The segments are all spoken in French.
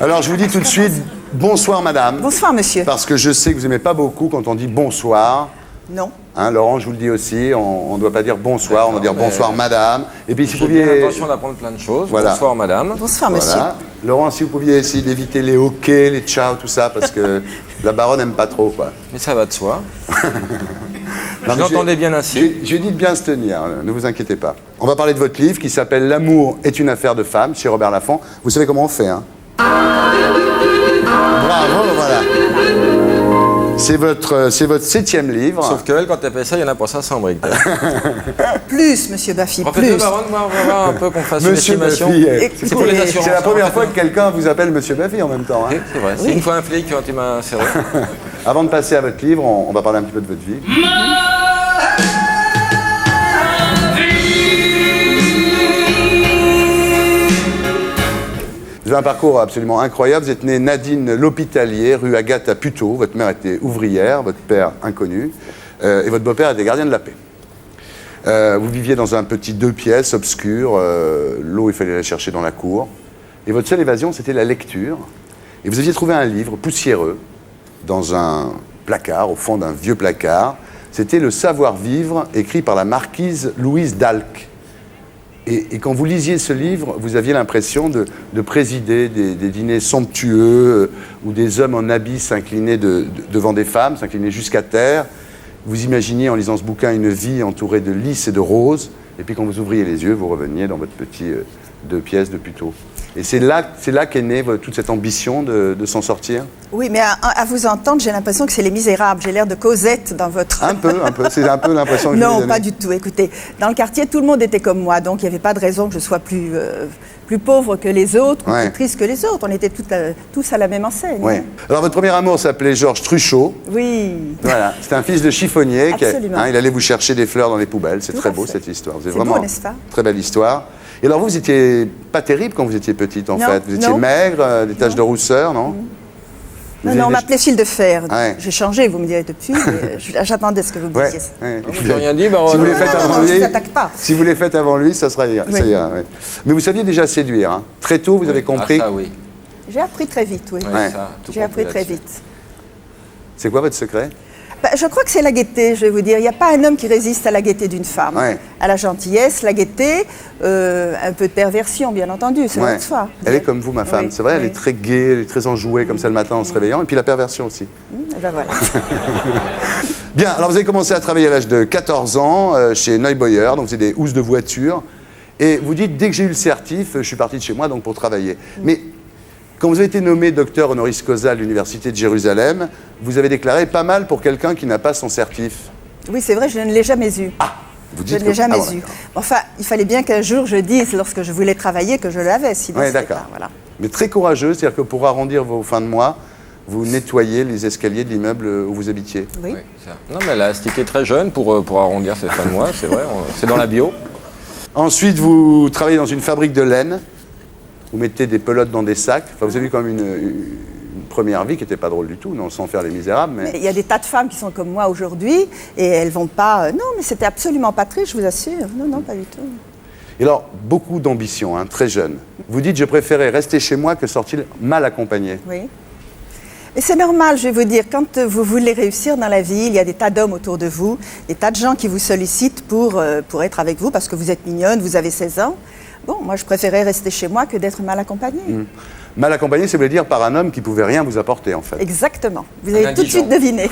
Alors, je vous dis tout de suite, bonsoir madame. Bonsoir monsieur. Parce que je sais que vous n'aimez pas beaucoup quand on dit bonsoir. Non. Hein, Laurent, je vous le dis aussi, on ne doit pas dire bonsoir, on doit dire bonsoir madame. Et puis si vous J'ai pouviez... l'intention d'apprendre plein de choses. Voilà. Bonsoir madame. Bonsoir monsieur. Voilà. Laurent, si vous pouviez essayer d'éviter les ok, les ciao, tout ça, parce que la baronne n'aime pas trop, quoi. Mais ça va de soi. Non, mais J'entendais bien ainsi. J'ai dit de bien se tenir, ne vous inquiétez pas. On va parler de votre livre qui s'appelle L'amour est une affaire de femme, chez Robert Laffont. Vous savez comment on fait, hein? Bravo, voilà. C'est votre 7e livre. Sauf qu'elle, quand elle fait ça, il y en a pour 500 briques. Plus, monsieur Baffy, Professeur plus. Baronne, on va voir un peu qu'on fasse une Monsieur estimation. Baffy, C'est pour les assurances. c'est la première en fois fait. que quelqu'un vous appelle Monsieur Baffy en même temps. Hein. Oui, c'est vrai. C'est une fois un flic quand il m'a inséré. Avant de passer à votre livre, on va parler un petit peu de votre vie. Vous avez un parcours absolument incroyable. Vous êtes né Nadine L'Hôpitalier, rue Agathe à Puteaux. Votre mère était ouvrière, votre père inconnu. Et votre beau-père était gardien de la paix. Vous viviez dans un petit 2 pièces obscur. L'eau, il fallait la chercher dans la cour. Et votre seule évasion, c'était la lecture. Et vous aviez trouvé un livre poussiéreux dans un placard, au fond d'un vieux placard. C'était Le savoir-vivre, écrit par la marquise Louise d'Alc. Et quand vous lisiez ce livre, vous aviez l'impression de présider des dîners somptueux où des hommes en habits s'inclinaient devant des femmes, s'inclinaient jusqu'à terre. Vous imaginiez en lisant ce bouquin une vie entourée de lys et de roses. Et puis quand vous ouvriez les yeux, vous reveniez dans votre petit 2 pièces de Puteaux. Et c'est là qu'est née toute cette ambition de s'en sortir. Oui, mais à vous entendre, j'ai l'impression que c'est Les Misérables. J'ai l'air de Cosette dans votre... Un peu. C'est un peu l'impression que je vous ai Non, donnée. pas du tout. Écoutez, dans le quartier, tout le monde était comme moi, donc il n'y avait pas de raison que je sois plus pauvre que les autres, ou Ouais. plus triste que les autres. On était tous à la même enseigne. Ouais. Alors votre premier amour s'appelait Georges Truchot. Oui. Voilà, c'était un fils de chiffonnier. Absolument. Il allait vous chercher des fleurs dans les poubelles. C'est Tout très à beau fait. cette histoire. C'est vraiment beau, n'est-ce pas? Très belle histoire. Et alors vous étiez pas terrible quand vous étiez petite en Non, fait. Vous étiez non. maigre, des taches de rousseur, non? Vous Non, on avez m'appelait fil de fer. Ouais. J'ai changé, vous me direz depuis, mais j'attendais ce que vous me Ouais. disiez. ouais. Je n'ai rien dit, Baronne. Si vous les faites Non, avant je lui, t'attaque pas. si vous les faites avant lui, ça ira. Oui. Ça ira, ouais. Mais vous saviez déjà séduire. Hein. Très tôt, vous avez compris. Ah, ça, oui. J'ai appris très vite, oui. Oui, Ouais. ça, tout J'ai appris compris très là-dessus. vite. C'est quoi votre secret? Je crois que c'est la gaieté, je vais vous dire. Il n'y a pas un homme qui résiste à la gaieté d'une femme. Ouais. À la gentillesse, la gaieté, un peu de perversion, bien entendu, c'est Ouais. votre soi. Elle est comme vous, ma femme. Oui, C'est vrai, elle oui. est très gaie, elle est très enjouée comme ça le matin en se réveillant. Et puis la perversion aussi. Et ben voilà. Bien, alors vous avez commencé à travailler à l'âge de 14 ans chez Neuboyer, donc vous avez des housses de voiture. Et vous dites, dès que j'ai eu le certif, je suis parti de chez moi donc pour travailler. Mais quand vous avez été nommé docteur honoris causa à l'Université de Jérusalem, vous avez déclaré pas mal pour quelqu'un qui n'a pas son certif. Oui, c'est vrai, je ne l'ai jamais eu. Vous Je ne que- l'ai jamais Ah, eu. voilà. Enfin, il fallait bien qu'un jour je dise, lorsque je voulais travailler, que je l'avais. Sinon, Oui, c'était d'accord. pas, voilà. Mais très courageux, c'est-à-dire que pour arrondir vos fins de mois, vous nettoyez les escaliers de l'immeuble où vous habitiez. Oui. Oui, ça. Non, mais elle a astiqué très jeune pour arrondir ses fins de mois, c'est vrai. C'est dans la bio. Ensuite, vous travaillez dans une fabrique de laine. Vous mettez des pelotes dans des sacs. Enfin, vous avez eu quand même une première vie qui n'était pas drôle du tout, non, sans faire les misérables. Mais... Mais il y a des tas de femmes qui sont comme moi aujourd'hui et elles vont pas. Non, mais c'était absolument pas triste, je vous assure. Non, non, pas du tout. Et alors, beaucoup d'ambition, hein, très jeune. Vous dites, je préférais rester chez moi que sortir mal accompagné. Oui. Et c'est normal, je vais vous dire, quand vous voulez réussir dans la vie, il y a des tas d'hommes autour de vous, des tas de gens qui vous sollicitent pour être avec vous parce que vous êtes mignonne, vous avez 16 ans. Bon, moi, je préférais rester chez moi que d'être mal accompagnée. Mal accompagné, ça veut dire par un homme qui pouvait rien vous apporter, en fait. Exactement. Vous avez tout de indigent. suite deviné.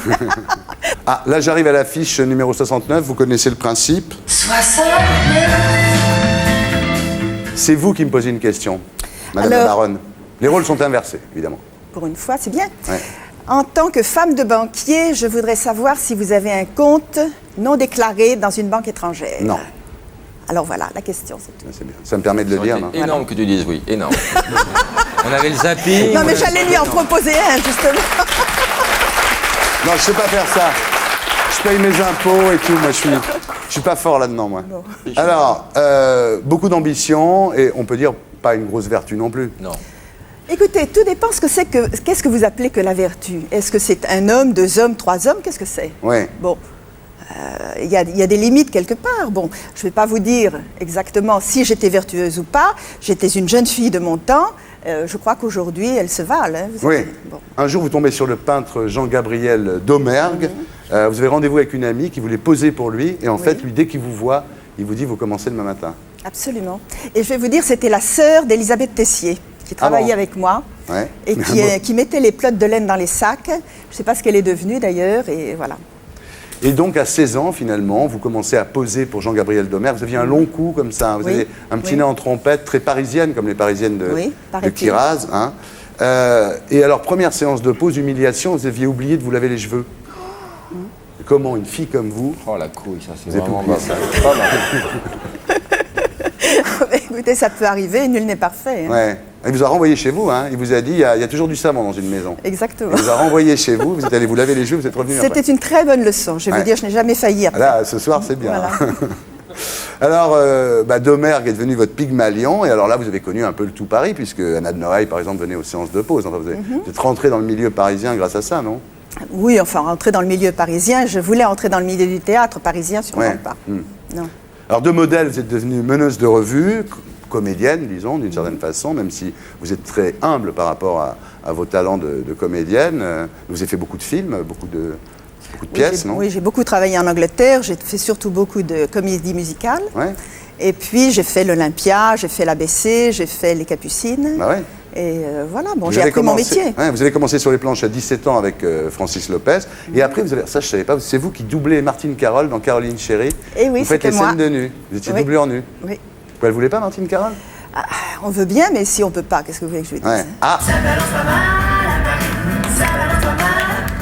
Ah, là, j'arrive à la fiche numéro 69. Vous connaissez le principe. 69. C'est vous qui me posez une question, Madame la Alors- Baronne. Les rôles sont inversés, évidemment. Pour une fois, c'est bien. Ouais. En tant que femme de banquier, je voudrais savoir si vous avez un compte non déclaré dans une banque étrangère. Non, Alors voilà, la question, c'est tout. c'est bien. Ça me permet de le Ça dire. aurait non été énorme que tu dises oui, énorme. On avait le zapping. Non, mais j'allais lui en proposer un, justement. Non, je sais pas faire ça. Je paye mes impôts et tout. Moi, je suis pas fort là-dedans, moi. Non. Alors, beaucoup d'ambition et on peut dire pas une grosse vertu non plus. Non. Écoutez, tout dépend ce que c'est que... Qu'est-ce que vous appelez que la vertu? Est-ce que c'est un homme, 2 hommes, 3 hommes? Qu'est-ce que c'est? Ouais. Bon, il y a des limites quelque part. Bon, je ne vais pas vous dire exactement si j'étais vertueuse ou pas. J'étais une jeune fille de mon temps. Je crois qu'aujourd'hui, elles se valent. Hein. Oui. Bon. Un jour, vous tombez sur le peintre Jean-Gabriel Domergue. Vous avez rendez-vous avec une amie qui voulait poser pour lui. Et en fait, lui, dès qu'il vous voit, il vous dit, vous commencez demain matin. Absolument. Et je vais vous dire, c'était la sœur d'Elisabeth Tessier qui travaillait avec moi et qui mettait les pelotes de laine dans les sacs. Je ne sais pas ce qu'elle est devenue d'ailleurs, et voilà. Et donc, à 16 ans, finalement, vous commencez à poser pour Jean-Gabriel Domergue. Vous aviez un long cou comme ça. Vous avez un petit nez en trompette, très parisienne, comme les parisiennes de Kiraz. Hein. Et alors, première séance de pose, humiliation, vous aviez oublié de vous laver les cheveux. Comment une fille comme vous... Oh, la couille, ça, c'est vous vraiment oublié pas ça. Écoutez, ça peut arriver, nul n'est parfait. Hein. Ouais. Il vous a renvoyé chez vous, hein. Il vous a dit, il y a toujours du savon dans une maison. Exactement. Il vous a renvoyé chez vous, vous êtes allé vous laver les cheveux, vous êtes revenu après. C'était une très bonne leçon, je vais vous dire, je n'ai jamais failli après. Là, ce soir, c'est bien. Voilà. Alors, Domergue est devenu votre Pygmalion, et alors là, vous avez connu un peu le tout Paris, puisque Anna de Noailles, par exemple, venait aux séances de pause. Enfin, vous êtes rentré dans le milieu parisien grâce à ça, non? Oui, enfin, rentrer dans le milieu parisien, je voulais entrer dans le milieu du théâtre parisien, sûrement pas. Non. Alors, de modèle, vous êtes devenue meneuse de revue, comédienne, disons, d'une certaine façon, même si vous êtes très humble par rapport à vos talents de comédienne. Vous avez fait beaucoup de films, beaucoup de pièces, non? Oui, j'ai beaucoup travaillé en Angleterre, j'ai fait surtout beaucoup de comédies musicales. Ouais. Et puis, j'ai fait l'Olympia, j'ai fait l'ABC, j'ai fait les Capucines. Bah ouais. Et voilà, bon, j'ai appris mon métier. Ouais, vous avez commencé sur les planches à 17 ans avec Francis Lopez. Et après, ça je ne savais pas, c'est vous qui doublez Martine Carole dans Caroline Chérie. Et oui, vous faites les moi. scènes de nu. Vous étiez doublée en nu. Oui. Pourquoi elle ne voulait pas, Martine Carole? On veut bien, mais si on ne peut pas, qu'est-ce que vous voulez que je vous dise? Ouais. Ah.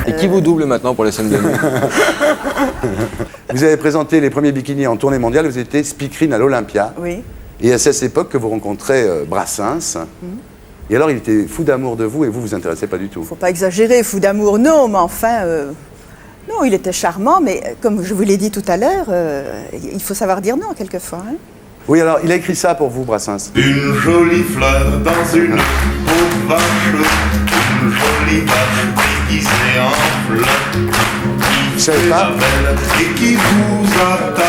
Et qui vous double maintenant pour les scènes de nuit? Vous avez présenté les premiers bikinis en tournée mondiale, vous étiez speakerine à l'Olympia. Oui. Et à cette époque que vous rencontrez Brassens. Et alors, il était fou d'amour de vous et vous intéressez pas du tout. Il ne faut pas exagérer, fou d'amour, non, mais enfin... non, il était charmant, mais comme je vous l'ai dit tout à l'heure, il faut savoir dire non, quelquefois. Hein. Oui, alors, il a écrit ça pour vous, Brassens. Une jolie fleur dans une pauvre vache, une jolie vache déguisée en fleur, Je savais pas. et qui vous attache.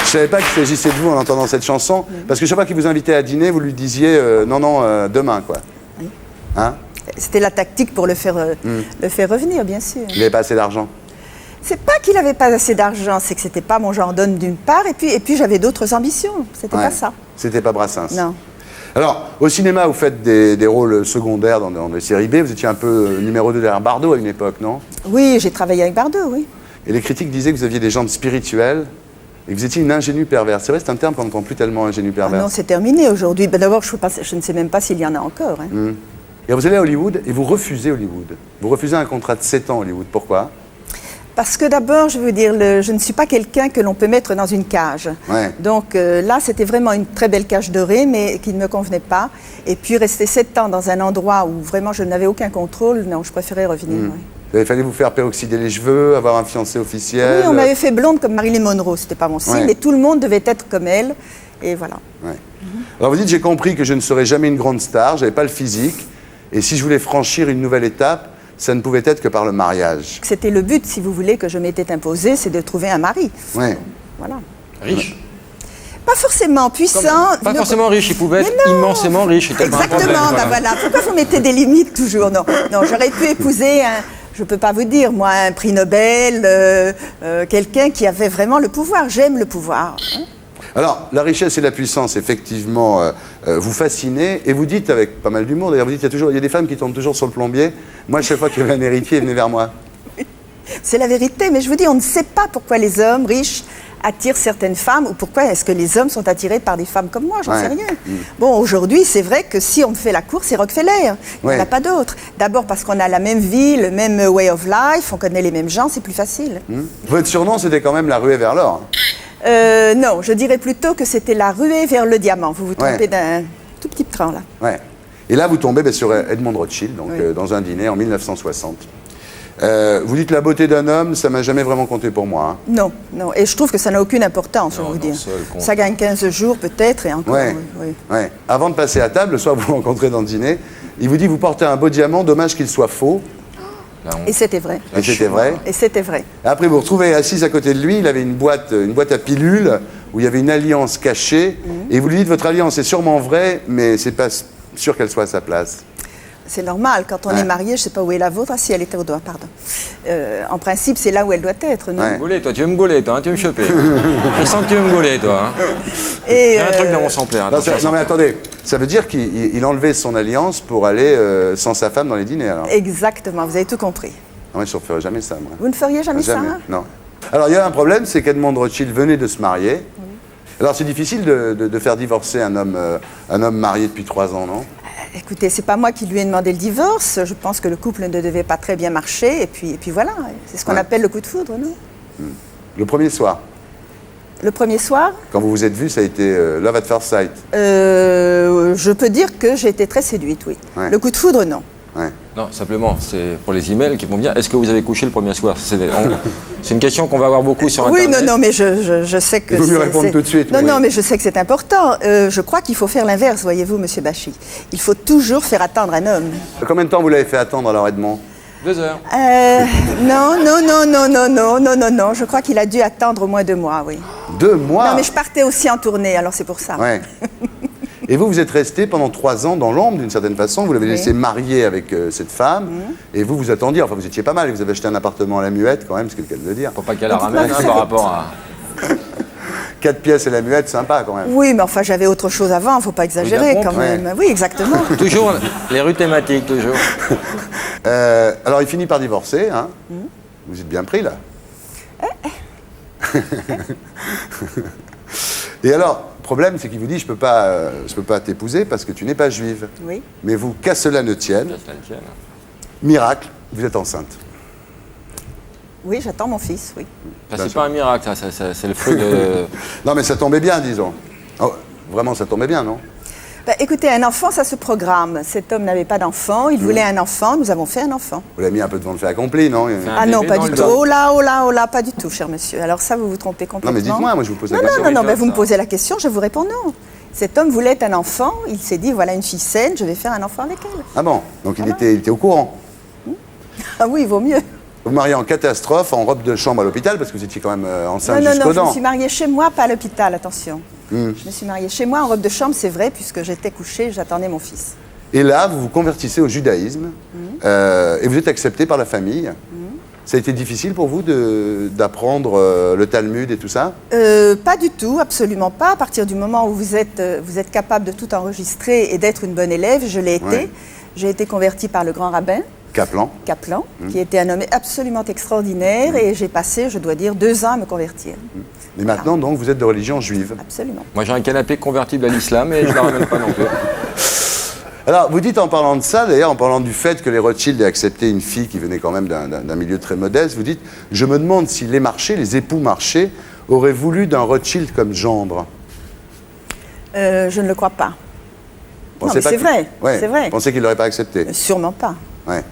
Je savais pas qu'il s'agissait de vous en entendant cette chanson, parce que chaque fois qu'il vous invitait à dîner, vous lui disiez non, demain, quoi. Oui. Hein? C'était la tactique pour le faire revenir, bien sûr. Il n'avait pas assez d'argent. C'est pas qu'il n'avait pas assez d'argent, c'est que c'était pas mon genre d'homme d'une part, et puis j'avais d'autres ambitions. C'était pas ça. C'était pas Brassens. Non. Alors, au cinéma, vous faites des rôles secondaires dans des séries B. Vous étiez un peu numéro 2 derrière Bardot à une époque, non? Oui, j'ai travaillé avec Bardot, oui. Et les critiques disaient que vous aviez des jambes spirituelles et que vous étiez une ingénue perverse. C'est vrai, c'est un terme qu'on n'entend plus tellement, ingénue Ah perverse. non, c'est terminé aujourd'hui. Ben d'abord, je ne sais même pas s'il y en a encore. Hein. Et vous allez à Hollywood et vous refusez Hollywood. Vous refusez un contrat de 7 ans à Hollywood. Pourquoi? Parce que d'abord, je veux dire, je ne suis pas quelqu'un que l'on peut mettre dans une cage. Ouais. Donc là, c'était vraiment une très belle cage dorée, mais qui ne me convenait pas. Et puis rester 7 ans dans un endroit où vraiment je n'avais aucun contrôle, non, je préférais revenir. Oui. Il fallait vous faire peroxyder les cheveux, avoir un fiancé officiel. Oui, on m'avait fait blonde comme Marilyn Monroe, c'était pas mon style, mais tout le monde devait être comme elle. Et voilà. Ouais. Alors vous dites, j'ai compris que je ne serais jamais une grande star, j'avais pas le physique. Et si je voulais franchir une nouvelle étape, ça ne pouvait être que par le mariage. C'était le but, si vous voulez, que je m'étais imposé, c'est de trouver un mari. Ouais. Voilà. Riche? Pas forcément puissant. Pas forcément riche, il pouvait être immensément riche. C'était pas un problème, Exactement, ben voilà. Pourquoi vous mettez des limites toujours? Non, non, j'aurais pu épouser je ne peux pas vous dire, moi, un prix Nobel, quelqu'un qui avait vraiment le pouvoir. J'aime le pouvoir. Hein. Alors, la richesse et la puissance, effectivement, vous fascinez. Et vous dites, avec pas mal d'humour, d'ailleurs, vous dites, il y a des femmes qui tombent toujours sur le plombier. Moi, chaque fois qu'il y avait un héritier, il venait vers moi. C'est la vérité, mais je vous dis, on ne sait pas pourquoi les hommes riches attirent certaines femmes, ou pourquoi est-ce que les hommes sont attirés par des femmes comme moi, j'en sais rien. Bon, aujourd'hui, c'est vrai que si on me fait la course, c'est Rockefeller, il n'y en a pas d'autres. D'abord parce qu'on a la même vie, le même way of life, on connaît les mêmes gens, c'est plus facile. Votre surnom, c'était quand même la ruée vers l'or. Non, je dirais plutôt que c'était la ruée vers le diamant. Vous vous trompez d'un tout petit train, là. Ouais. Et là, vous tombez sur Edmond Rothschild, donc, dans un dîner en 1960. Vous dites la beauté d'un homme, ça m'a jamais vraiment compté pour moi. Hein. Non, non. Et je trouve que ça n'a aucune importance, je vais vous dire. Ça gagne 15 jours peut-être et encore. Ouais. Ouais. Avant de passer à table, le soir vous vous rencontrez dans le dîner, il vous dit vous portez un beau diamant, dommage qu'il soit faux. Et c'était vrai. Et c'était vrai. Et c'était vrai. Après vous vous retrouvez assise à côté de lui, il avait une boîte à pilules où il y avait une alliance cachée et vous lui dites votre alliance est sûrement vraie, mais c'est sûr qu'elle soit à sa place. C'est normal, quand on Ouais. est marié, je ne sais pas où est la vôtre. Ah si, elle était au doigt, pardon. En principe, c'est là où elle doit être, non? Ouais. Gauler, toi, tu veux me gauler, toi, hein, tu veux me choper. Je sens que tu veux me gauler, toi. Hein. Et, Il y a un truc dans mon sampler. Non, non, mais attendez, ça veut dire qu'il enlevait son alliance pour aller sans sa femme dans les dîners, alors? Exactement, vous avez tout compris. Non, moi, je ne ferais jamais ça, moi. Vous ne feriez jamais ça, hein? Non. Alors, il y a un problème, c'est qu'Edmond Rothschild venait de se marier. Alors, c'est difficile de faire divorcer un homme marié depuis 3 ans, non? Écoutez, c'est pas moi qui lui ai demandé le divorce. Je pense que le couple ne devait pas très bien marcher. Et puis voilà, c'est ce qu'on Ouais. appelle le coup de foudre, non? Le premier soir, Le premier soir, quand vous vous êtes vus, ça a été Love at First Sight. je peux dire que j'ai été très séduite, oui. Ouais. Le coup de foudre, non. Ouais. Non, simplement, c'est pour les emails qui vont bien. Est-ce que vous avez couché le premier soir? C'est une question qu'on va avoir beaucoup sur Oui, Internet. non, mais je sais que Il vaut mieux c'est- répondre c'est- tout de suite, Non, oui. non, mais je sais que c'est important. Je crois qu'il faut faire l'inverse, voyez-vous, Monsieur Bachy. Il faut toujours faire attendre un homme. Combien de temps vous l'avez fait attendre, alors, Edmond? 2 heures. Non. Je crois qu'il a dû attendre au moins 2 mois, oui. 2 mois? Non, mais je partais aussi en tournée, alors c'est pour ça. Ouais. Et vous êtes resté pendant 3 ans dans l'ombre, d'une certaine façon. Vous l'avez Oui. laissé marier avec cette femme. Et vous attendiez, enfin, vous étiez pas mal. Vous avez acheté un appartement à la Muette, quand même, c'est le cas de le dire. Faut pas qu'elle la Donc, ramène vous hein, savez- par rapport à. 4 pièces et la Muette, sympa, quand même. Oui, mais enfin, j'avais autre chose avant, faut pas exagérer pompe, quand même. ouais. Oui, exactement. Toujours les rues thématiques, toujours. Alors, il finit par divorcer. Hein. Vous êtes bien pris, là. Et alors, le problème, c'est qu'il vous dit, je peux pas t'épouser parce que tu n'es pas juive. Oui. Mais vous, qu'à cela ne tienne, Ça le tienne. miracle, vous êtes enceinte. Oui, j'attends mon fils, oui. Ça, c'est pas un miracle, ça, c'est le fruit de. Non, mais ça tombait bien, disons. Oh, vraiment, ça tombait bien, non? Ben, écoutez, un enfant, ça se programme. Cet homme n'avait pas d'enfant, il voulait un enfant, nous avons fait un enfant. Vous l'avez mis un peu devant le fait accompli, non? Ah non, bébé pas dans du le tout. dos. Oh là, pas du tout, cher monsieur. Alors ça, vous vous trompez Non, complètement. mais dites-moi, moi, je vous pose la Non, question. non, non, Oui, ben, vous ça. me posez la question, je vous réponds non. Cet homme voulait un enfant, il s'est dit, voilà une fille saine, je vais faire un enfant avec elle. Ah bon? Donc, il était au courant. Ah oui, il vaut mieux. Vous mariez en catastrophe, en robe de chambre à l'hôpital, parce que vous étiez quand même enceinte Non, jusqu'aux je me dents. suis mariée chez moi, pas à l'hôpital, attention. Je me suis mariée chez moi en robe de chambre, c'est vrai, puisque j'étais couchée, j'attendais mon fils. Et là, vous vous convertissez au judaïsme, et vous êtes accepté par la famille. Ça a été difficile pour vous d'apprendre le Talmud et tout ça? Pas du tout, absolument pas. À partir du moment où vous êtes capable de tout enregistrer et d'être une bonne élève, je l'ai été. Ouais. J'ai été convertie par le grand rabbin, Kaplan. Kaplan, qui était un homme absolument extraordinaire, et j'ai passé, je dois dire, 2 ans à me convertir. Et maintenant, donc, vous êtes de religion juive. Absolument. Moi, j'ai un canapé convertible à l'islam et je la ramène pas non plus. Alors, vous dites en parlant de ça, d'ailleurs, en parlant du fait que les Rothschild aient accepté une fille qui venait quand même d'un milieu très modeste, vous dites, je me demande si les marchés, les époux marchés, auraient voulu d'un Rothschild comme gendre. Je ne le crois pas. Vous Non, pensez mais pas c'est que- vrai, Ouais, c'est vrai. Vous pensez qu'il ne l'aurait pas accepté? Sûrement pas. Ouais.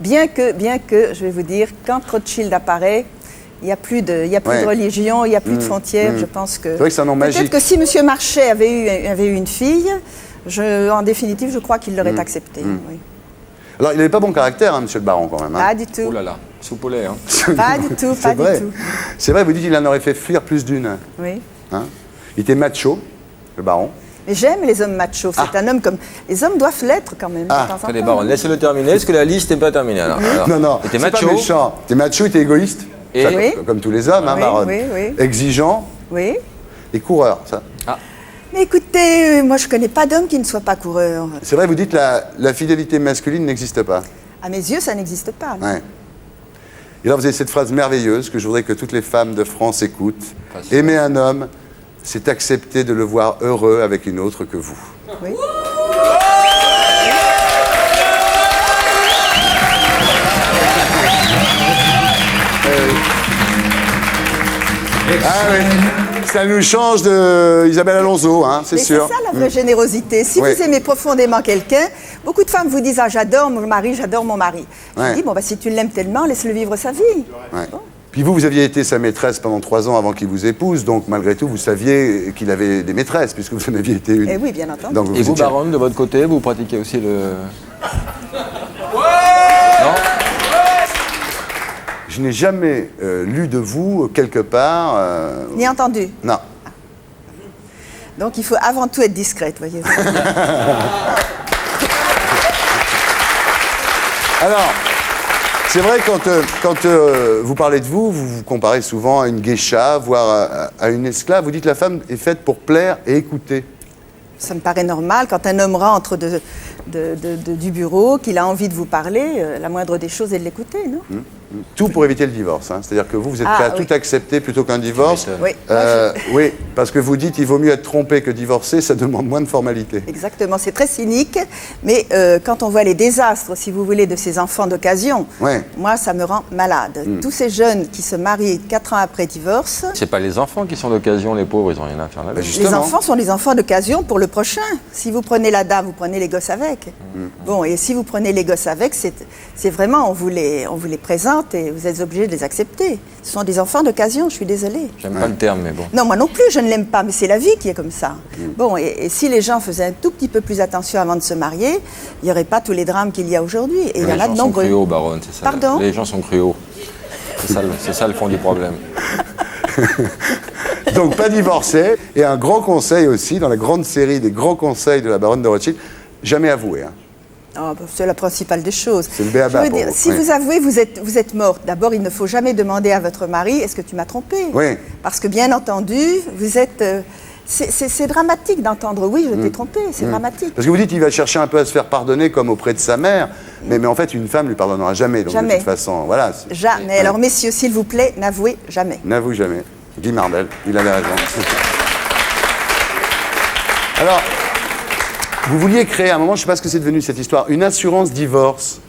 Bien que, je vais vous dire, quand Rothschild apparaît, il n'y a plus de Ouais. religion, il n'y a plus de frontières. Je pense que. C'est vrai que c'est un nom magique. Peut-être que si M. Marchais avait eu une fille, en définitive, je crois qu'il l'aurait acceptée. Oui. Alors, il n'avait pas bon caractère, hein, monsieur le baron, quand même. hein. Pas du tout. Oh là là, soupe au lait, hein. Pas du tout, pas C'est du vrai. tout. C'est vrai, vous dites qu'il en aurait fait fuir plus d'une. Oui. Hein. Il était macho, le baron. Mais j'aime les hommes machos. C'est un homme comme. Les hommes doivent l'être quand même. Ah, de temps en Attendez, temps. baron, laissez-le terminer, parce que la liste n'est pas terminée. Alors. Non, non, Il était c'est pas macho. méchant. Il était macho, il était égoïste. Et- Ça, Oui. comme tous les hommes, hein, Oui, Baronne. oui, oui. Exigeant Oui. et coureur. Ça. Mais écoutez, moi je ne connais pas d'homme qui ne soit pas coureur. C'est vrai, vous dites la fidélité masculine n'existe pas. À mes yeux, ça n'existe pas. non. Ouais. Et là, vous avez cette phrase merveilleuse que je voudrais que toutes les femmes de France écoutent. Facile. Aimer un homme, c'est accepter de le voir heureux avec une autre que vous. Oui. Ah oui, ça nous change de Isabelle Alonso, hein, c'est Mais c'est sûr. ça la vraie générosité. Si Oui. vous aimez profondément quelqu'un, beaucoup de femmes vous disent ah j'adore mon mari, j'adore mon mari. Ouais. Je dis bon bah si tu l'aimes tellement, laisse-le vivre sa vie. Ouais. Bon. Puis vous aviez été sa maîtresse pendant 3 ans avant qu'il vous épouse, donc malgré tout, vous saviez qu'il avait des maîtresses, puisque vous en aviez été une. Eh oui, bien entendu. Donc Et vous, étiez- baronne, de votre côté, vous pratiquez aussi le. Je n'ai jamais lu de vous quelque part. Ni entendu. Non. Donc il faut avant tout être discrète, voyez-vous. Alors, c'est vrai, quand vous parlez de vous, vous vous comparez souvent à une geisha, voire à une esclave. Vous dites que la femme est faite pour plaire et écouter. Ça me paraît normal, quand un homme rentre du bureau, qu'il a envie de vous parler, la moindre des choses est de l'écouter, non? Tout pour éviter le divorce. Hein. C'est-à-dire que vous êtes prêt à oui. tout accepter plutôt qu'un divorce. Oui. Oui, parce que vous dites qu'il vaut mieux être trompé que divorcé, ça demande moins de formalité. Exactement, c'est très cynique, mais quand on voit les désastres, si vous voulez, de ces enfants d'occasion, Ouais. moi, ça me rend malade. Tous ces jeunes qui se marient 4 ans après divorce, C'est pas les enfants qui sont d'occasion, les pauvres, ils ont rien à faire là-bas. Justement. les enfants sont les enfants d'occasion pour le prochain. Si vous prenez la dame, vous prenez les gosses avec. Bon, et si vous prenez les gosses avec, c'est vraiment, on vous les présente et vous êtes obligés de les accepter. Ce sont des enfants d'occasion, je suis désolée. J'aime pas le terme, mais bon. Non, moi non plus, je ne l'aime pas, mais c'est la vie qui est comme ça. Bon, et si les gens faisaient un tout petit peu plus attention avant de se marier, il n'y aurait pas tous les drames qu'il y a aujourd'hui. Et il y Les en a gens de sont nombreux. cruaux, baronne, c'est ça. Pardon ? Les gens sont cruaux. C'est ça le fond du problème. Donc, pas divorcé. Et un grand conseil aussi, dans la grande série des grands conseils de la baronne de Rothschild, jamais avoué. Hein. Ah, bah, c'est la principale des choses. C'est le béaba Je veux pour dire, vous, si oui. vous avouez, vous êtes morte. D'abord, il ne faut jamais demander à votre mari, est-ce que tu m'as trompé? Oui. Parce que bien entendu, vous êtes... c'est dramatique d'entendre, oui, je t'ai trompé, c'est dramatique. Parce que vous dites qu'il va chercher un peu à se faire pardonner comme auprès de sa mère, mais en fait, une femme ne lui pardonnera jamais. Donc, Jamais. de toute façon, voilà. Jamais. Alors, messieurs, s'il vous plaît, n'avouez jamais. N'avoue jamais. Guy Mardel, il avait raison. Alors, vous vouliez créer à un moment, je ne sais pas ce que c'est devenu cette histoire, une assurance divorce.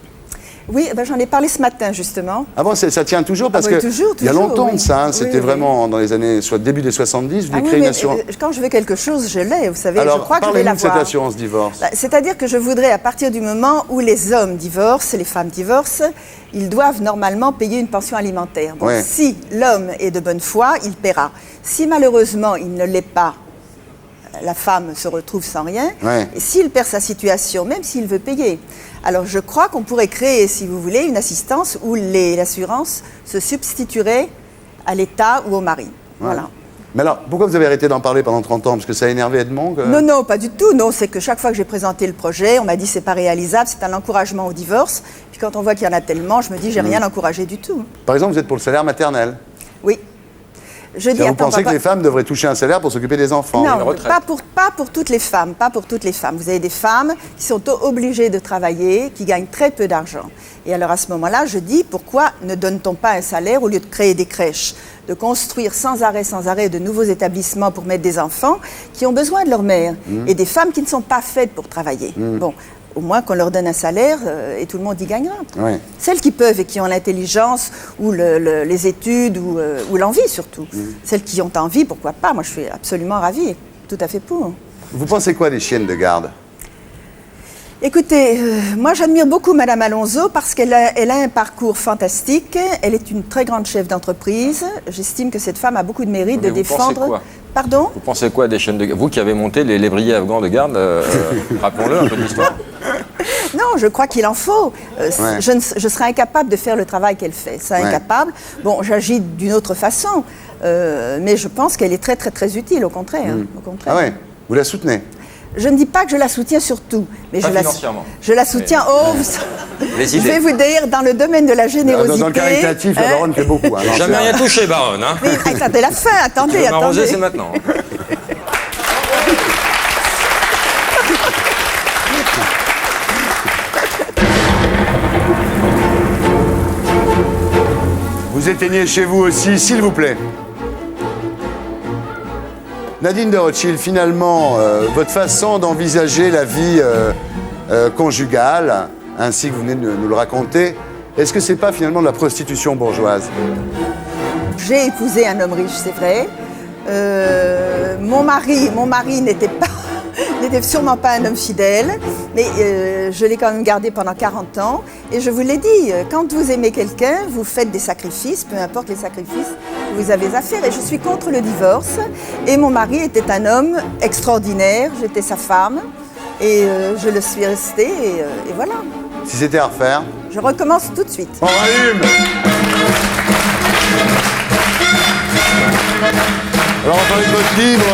Oui, ben, j'en ai parlé ce matin, justement. Ah bon, ça tient toujours parce Ah bah, que toujours, il y a longtemps oui. de ça, hein, Oui, c'était oui. vraiment dans les années, soit début des 70, vous Ah vouliez oui, créer une mais, assurance. quand je veux quelque chose, je l'ai, vous savez, Alors, je crois que je vais parlez-nous de cette l'avoir. assurance divorce. Bah, c'est-à-dire que je voudrais, à partir du moment où les hommes divorcent, les femmes divorcent, ils doivent normalement payer une pension alimentaire. Bon, Ouais. si l'homme est de bonne foi, il paiera. Si malheureusement il ne l'est pas, la femme se retrouve sans rien. Ouais. Et s'il perd sa situation, même s'il veut payer. Alors je crois qu'on pourrait créer, si vous voulez, une assistance où l'assurance se substituerait à l'État ou au mari. Voilà. Mais alors, pourquoi vous avez arrêté d'en parler pendant 30 ans? Parce que ça a énervé Edmond que... Non, non, pas du tout. Non, c'est que chaque fois que j'ai présenté le projet, on m'a dit c'est pas réalisable, c'est un encouragement au divorce. Puis quand on voit qu'il y en a tellement, je me dis j'ai rien encouragé du tout. Par exemple, vous êtes pour le salaire maternel. Oui. Je dis Vous attends, pensez que papa- les femmes devraient toucher un salaire pour s'occuper des enfants? Non, retraite. pas pour toutes les femmes, pas pour toutes les femmes. Vous avez des femmes qui sont obligées de travailler, qui gagnent très peu d'argent. Et alors à ce moment-là, je dis pourquoi ne donne-t-on pas un salaire au lieu de créer des crèches, de construire sans arrêt de nouveaux établissements pour mettre des enfants qui ont besoin de leur mère et des femmes qui ne sont pas faites pour travailler. Bon. Au moins qu'on leur donne un salaire et tout le monde y gagnera. Ouais. Celles qui peuvent et qui ont l'intelligence ou les études ou l'envie surtout. Celles qui ont envie, pourquoi pas? Moi, je suis absolument ravie, tout à fait pour. Vous pensez quoi des chiennes de garde? Écoutez, moi j'admire beaucoup Madame Alonso parce qu'elle a un parcours fantastique. Elle est une très grande chef d'entreprise. J'estime que cette femme a beaucoup de mérite Mais de vous pensez défendre. quoi Pardon? Vous pensez quoi des chaînes de garde? Vous qui avez monté les lévriers afghans de garde, rappelons-le un peu de l'histoire. Non, je crois qu'il en faut. Ouais. Je serais incapable de faire le travail qu'elle fait. C'est Ouais. incapable. Bon, j'agis d'une autre façon, mais je pense qu'elle est très, très, très utile, au contraire. Au contraire. Ah ouais, vous la soutenez? Je ne dis pas que je la soutiens surtout, mais Pas je la financièrement. je la soutiens. Oh, Les je idées. vais vous dire, dans le domaine de la générosité. Dans le caritatif, la hein, baronne fait beaucoup. Hein, Jamais c'est- rien touché, baronne. Hein. Oui, attendez la fin, Tu attendez, veux m'arroser, attendez. c'est maintenant. Vous éteignez chez vous aussi, s'il vous plaît. Nadine de Rothschild, finalement, votre façon d'envisager la vie conjugale, ainsi que vous venez de nous le raconter, est-ce que c'est pas finalement de la prostitution bourgeoise? J'ai épousé un homme riche, c'est vrai. Mon mari n'était sûrement pas un homme fidèle, mais je l'ai quand même gardé pendant 40 ans. Et je vous l'ai dit, quand vous aimez quelqu'un, vous faites des sacrifices, peu importe les sacrifices que vous avez à faire. Et je suis contre le divorce. Et mon mari était un homme extraordinaire, j'étais sa femme. Et je le suis restée, et voilà. Si c'était à refaire? Je recommence tout de suite. On rallume! Alors, on parlait de votre livre,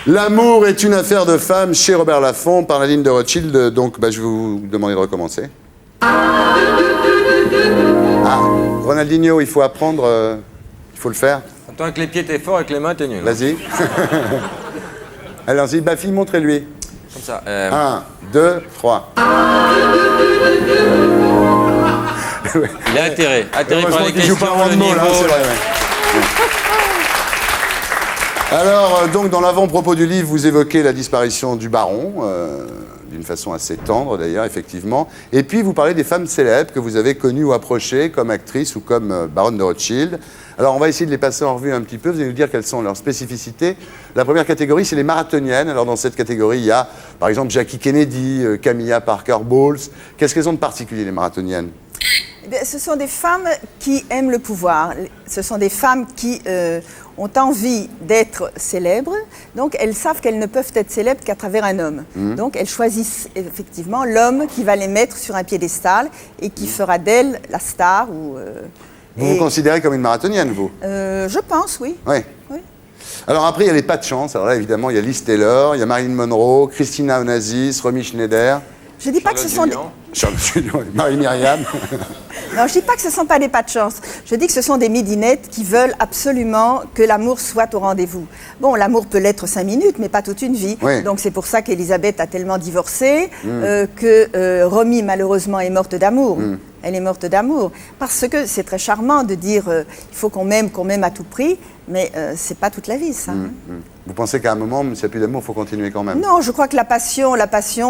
L'amour est une affaire de femme, chez Robert Laffont, par Nadine de Rothschild. Donc, je vais vous demander de recommencer. Ah, Ronaldinho, il faut apprendre, il faut le faire. Tant que les pieds t'es fort et que les mains t'es nul. Vas-y. Allons-y, Bafi, montrez-lui. Comme ça. 1, 2, 3. Il a atterré par Heureusement les qu'il joue questions, pas en le handball, hein, niveau. c'est vrai, ouais. Alors, donc, dans l'avant-propos du livre, vous évoquez la disparition du baron, d'une façon assez tendre d'ailleurs, effectivement. Et puis, vous parlez des femmes célèbres que vous avez connues ou approchées comme actrices ou comme baronne de Rothschild. Alors, on va essayer de les passer en revue un petit peu. Vous allez nous dire quelles sont leurs spécificités. La première catégorie, c'est les marathoniennes. Alors, dans cette catégorie, il y a, par exemple, Jackie Kennedy, Camilla Parker Bowles. Qu'est-ce qu'elles ont de particulier, les marathoniennes? Eh bien, ce sont des femmes qui aiment le pouvoir. Ce sont des femmes qui ont envie d'être célèbres. Donc, elles savent qu'elles ne peuvent être célèbres qu'à travers un homme. Donc, elles choisissent effectivement l'homme qui va les mettre sur un piédestal et qui fera d'elles la star. Vous vous considérez comme une marathonienne, vous? Je pense, oui. Oui. Oui. Alors après, il y a les pas de chance. Alors là, évidemment, il y a Liz Taylor, il y a Marilyn Monroe, Christina Onassis, Romy Schneider, Je ne dis pas que ce sont des... Charles Julien, Marie-Myriam. Non, je ne dis pas que ce ne sont pas des pas de chance. Je dis que ce sont des midinettes qui veulent absolument que l'amour soit au rendez-vous. Bon, l'amour peut l'être 5 minutes, mais pas toute une vie. Oui. Donc c'est pour ça qu'Élisabeth a tellement divorcé, que Romy, malheureusement, est morte d'amour. Elle est morte d'amour. Parce que c'est très charmant de dire il faut qu'on m'aime à tout prix, mais c'est pas toute la vie, ça. Vous pensez qu'à un moment, s'il n'y a plus d'amour, il faut continuer quand même? Non, je crois que la passion,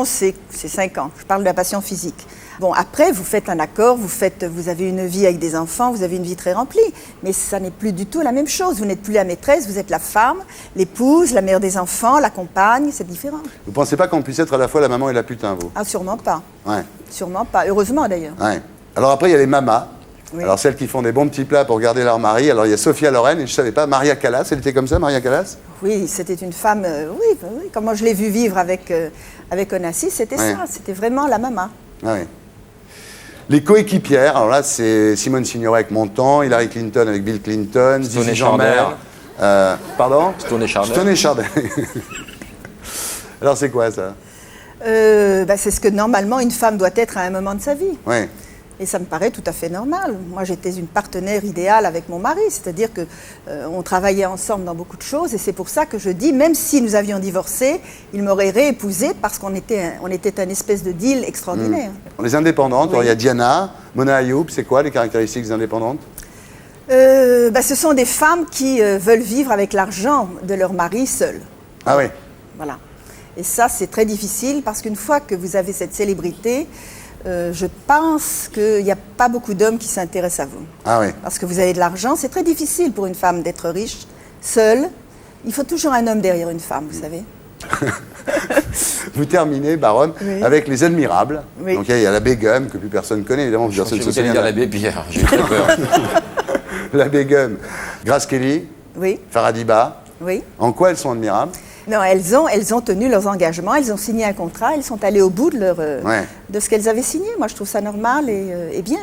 c'est 5 ans. Je parle de la passion physique. Bon, après, vous faites un accord, vous avez une vie avec des enfants, vous avez une vie très remplie. Mais ça n'est plus du tout la même chose. Vous n'êtes plus la maîtresse, vous êtes la femme, l'épouse, la mère des enfants, la compagne, c'est différent. Vous ne pensez pas qu'on puisse être à la fois la maman et la putain, vous? Ah, sûrement pas. Ouais. Sûrement pas. Heureusement, d'ailleurs. Ouais. Alors après, il y a les mamas. Oui. Alors celles qui font des bons petits plats pour garder leur mari. Alors il y a Sophia Loren, et je ne savais pas, Maria Callas, elle était comme ça, Maria Callas? Oui, c'était une femme, oui. Comme moi je l'ai vue vivre avec Onassis, c'était Ouais. ça. C'était vraiment la maman. Ah oui. Les coéquipières, alors là, c'est Simone Signoret avec Montand, Hillary Clinton avec Bill Clinton, Stone Zizi et Jeanmaire. Pardon? Stone et Chardin. Stone et Chardin. Alors c'est quoi ça? C'est ce que normalement une femme doit être à un moment de sa vie. Oui. Et ça me paraît tout à fait normal. Moi, j'étais une partenaire idéale avec mon mari, c'est-à-dire que on travaillait ensemble dans beaucoup de choses, et c'est pour ça que je dis, même si nous avions divorcé, il m'aurait réépousée parce qu'on était un espèce de deal extraordinaire. Les indépendantes, Oui. alors il y a Diana, Mona Ayoub, c'est quoi les caractéristiques des indépendantes? Ce sont des femmes qui veulent vivre avec l'argent de leur mari seul. Ah oui. Voilà. Et ça, c'est très difficile parce qu'une fois que vous avez cette célébrité, je pense qu'il n'y a pas beaucoup d'hommes qui s'intéressent à vous. Ah oui. Parce que vous avez de l'argent, c'est très difficile pour une femme d'être riche, seule. Il faut toujours un homme derrière une femme, vous savez. Vous terminez, Baronne, Oui. avec les Admirables. Oui. Donc il y a la Begum, que plus personne connaît, évidemment. Je Personne vais se souvient dire de l'abbé Pierre, j'ai eu très peur. la Begum. Grace Kelly, Oui, Faradiba. oui. En quoi elles sont admirables? Non, elles ont tenu leurs engagements, elles ont signé un contrat, elles sont allées au bout de, de ce qu'elles avaient signé. Moi, je trouve ça normal et bien.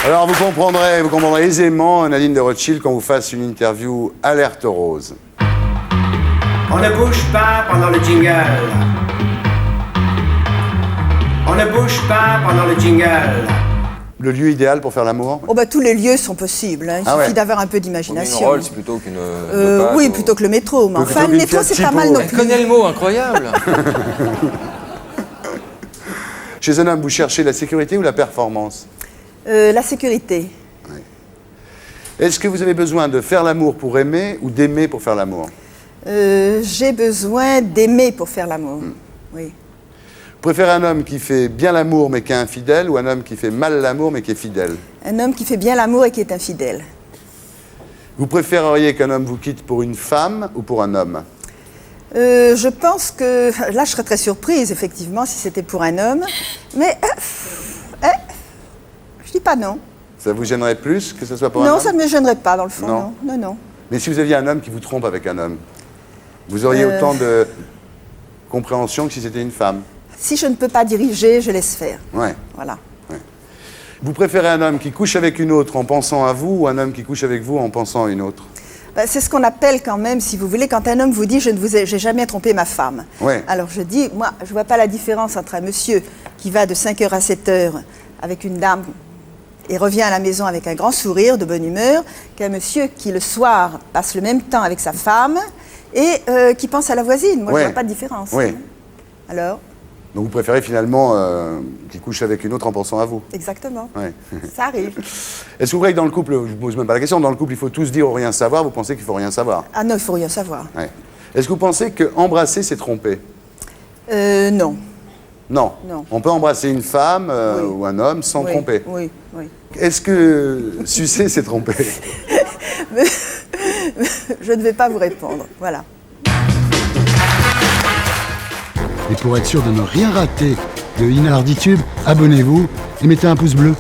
Alors vous comprendrez aisément, Nadine de Rothschild, quand vous fasse une interview alerte rose. On ne bouge pas pendant le jingle. On ne bouge pas pendant le jingle. Le lieu idéal pour faire l'amour? Oh, tous les lieux sont possibles, hein. Il Ah suffit ouais. d'avoir un peu Une d'imagination. Rolls plutôt qu'une. de pâte, Oui, ou- plutôt que le métro. Mais enfin, plutôt le qu'une métro, Fiat c'est pas Tipo. mal non Elle plus. connaît le mot, incroyable. Chez un homme, vous cherchez la sécurité ou la performance? La sécurité. Est-ce que vous avez besoin de faire l'amour pour aimer ou d'aimer pour faire l'amour? J'ai besoin d'aimer pour faire l'amour. Oui. Vous préférez un homme qui fait bien l'amour mais qui est infidèle ou un homme qui fait mal l'amour mais qui est fidèle? Un homme qui fait bien l'amour et qui est infidèle. Vous préféreriez qu'un homme vous quitte pour une femme ou pour un homme? Je pense que... Là, je serais très surprise, effectivement, si c'était pour un homme. Mais... je dis pas non. Ça vous gênerait plus que ce soit pour un Non, homme? ça ne me gênerait pas, dans le fond. Non. Non, non, non. Mais si vous aviez un homme qui vous trompe avec un homme, vous auriez autant de compréhension que si c'était une femme? Si je ne peux pas diriger, je laisse faire. Ouais. Voilà. Vous préférez un homme qui couche avec une autre en pensant à vous ou un homme qui couche avec vous en pensant à une autre? C'est ce qu'on appelle quand même, si vous voulez, quand un homme vous dit « j'ai jamais trompé ma femme Ouais. ». Alors je dis, moi, je ne vois pas la différence entre un monsieur qui va de 5h à 7h avec une dame et revient à la maison avec un grand sourire, de bonne humeur, qu'un monsieur qui, le soir, passe le même temps avec sa femme et qui pense à la voisine. Moi, Ouais. je ne vois pas de différence. Ouais. Alors, Donc vous préférez finalement qu'il couche avec une autre en pensant à vous. exactement. Ouais. Ça arrive. Est-ce que vous croyez que dans le couple, je vous pose même pas la question, dans le couple il faut tous dire ou rien savoir, vous pensez qu'il faut rien savoir? Ah non, il ne faut rien savoir. Ouais. Est-ce que vous pensez que embrasser c'est tromper? Non. Non. Non. On peut embrasser une femme Oui. ou un homme sans Oui, tromper. Oui, oui. Est-ce que sucer c'est tromper? Je ne vais pas vous répondre. Voilà. Et pour être sûr de ne rien rater de Inarditube, abonnez-vous et mettez un pouce bleu.